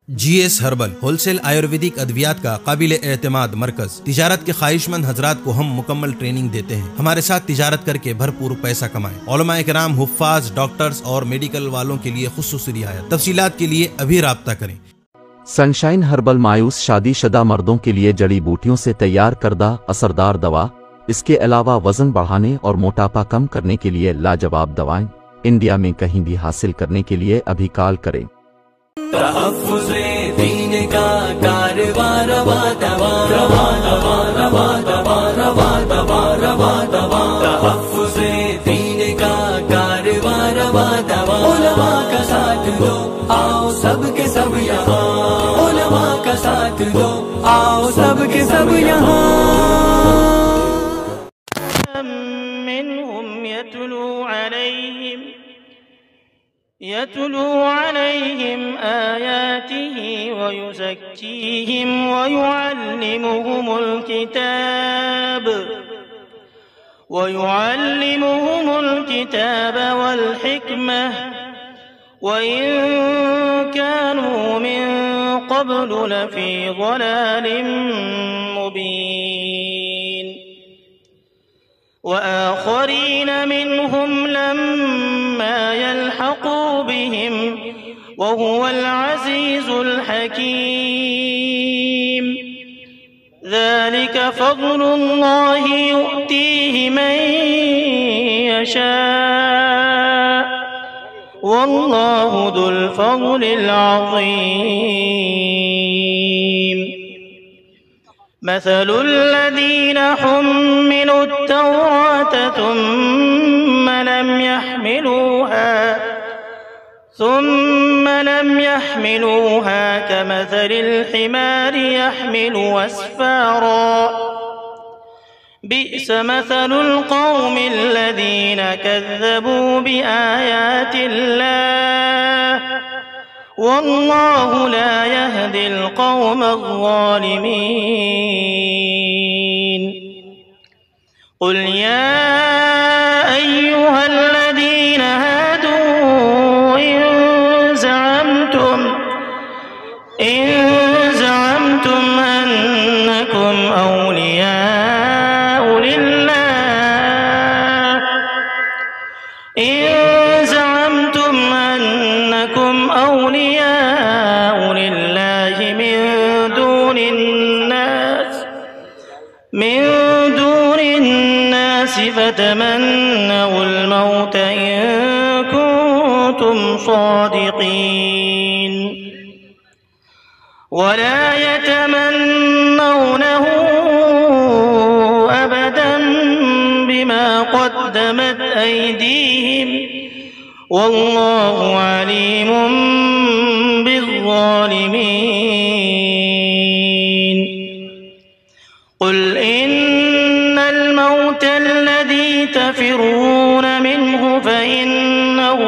GS herbal wholesale Ayurvedic अद्वियात का काबिल एतमाद मरकज। तिजारत के ख्वाहिशमंद हजरात को हम मुकम्मल ट्रेनिंग देते हैं। हमारे साथ तिजारत करके भरपूर पैसा कमाएं। उलमाए किराम, हुफ्फाज, डॉक्टर्स और मेडिकल वालों के लिए खुसूसी रियायत। तफसीलात के लिए अभी राब्ता करें। सनशाइन हर्बल मायूस शादीशुदा मर्दों के लिए जड़ी बूटियों से तैयार करदा असरदार दवा। इसके अलावा वजन बढ़ाने और मोटापा कम करने के लिए लाजवाब दवाएं इंडिया में कहीं भी हासिल करने के लिए अभी कॉल करें। तहफ़्फ़ुज़े दीन का कारवां रवा दवा रवा दवा रवा दवा रवा दवा रवा दवा। तहफ़्फ़ुज़े दीन का कारवां रवा दवा। उलमा का साथ दो, आओ सब के सब यहाँ। उलमा का साथ दो, आओ सब के सब यहाँ। यतलू अलैहिम आयातिही व युज़क्कीहिम व युअल्लिमुहुमुल किताब वल हिकमह व इन कानू मिन क़ब्लु लफ़ी ज़लालिम मुबीन। व आख़रीन मिनहुम लम्मा यल्हक़ू बिहिम व हुवल अज़ीज़ुल हकीम। ज़ालिक फ़ज़्लुल्लाहि युअतीहि मन यशा वल्लाहु ज़ुल फ़ज़्लिल अज़ीम। मसलुल लज़ीना हुम्मिलु त्तौरात ثم لم يحملوها كمثل الحمار يحمل أسفارا بئس مثل القوم الذين كذبوا بآيات الله والله لا يهدي القوم الظالمين. قل يا أيها الذين هادوا إن زعمتم أنكم أولياء لله من دون الناس فتمنوا الموت إن كنتم صادقين ولا يتمنونه أبدا بما قدمت أيديهم والله عليم بالظالمين. قل إن الموت الذي تفرون منه فإنه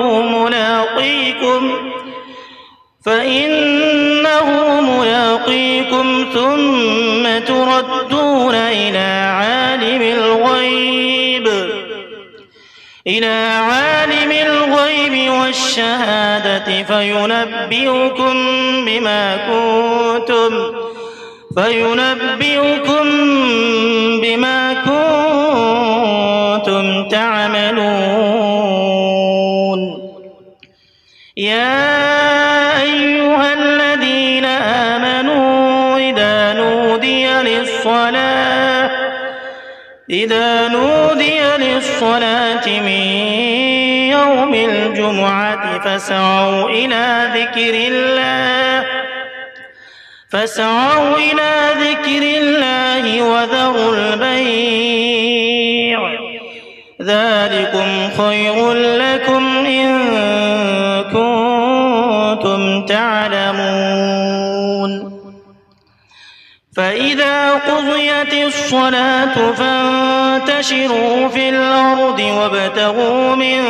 ملاقيكم ثم تردون إلى عالم الغيب والشهادة فينبئكم بما كنتم تعملون. يا أيها الذين آمنوا إذا نودي للصلاة من يوم الجمعة فاسعوا إلى ذكر الله وذروا البيع ذلكم خير لكم إن كنتم تعلمون. فإذا قضيت الصلاة فانتشروا في الأرض وابتغوا من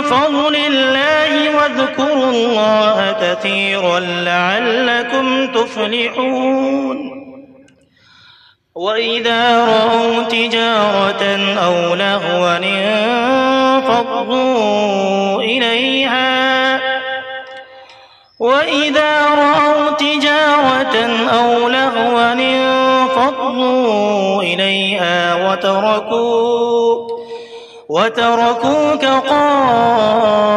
فضل الله واذكروا الله كثيرا لعلكم تفلحون. وإذا رأوا تجارة أو لهوا انفضوا إليها وإذا رأوا تجارة أو لهوا انفضوا إليها وتركوك قائما.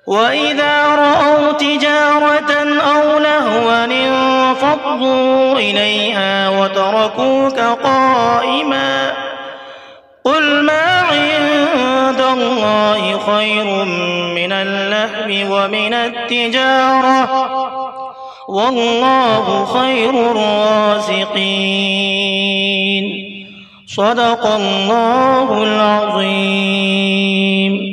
وإذا رأوا تجارة أو لهوا انفضوا إليها وتركوك قائما. قل ما عند الله خير من اللهو ومن التجارة والله خير الرازقين. صدق الله العظيم.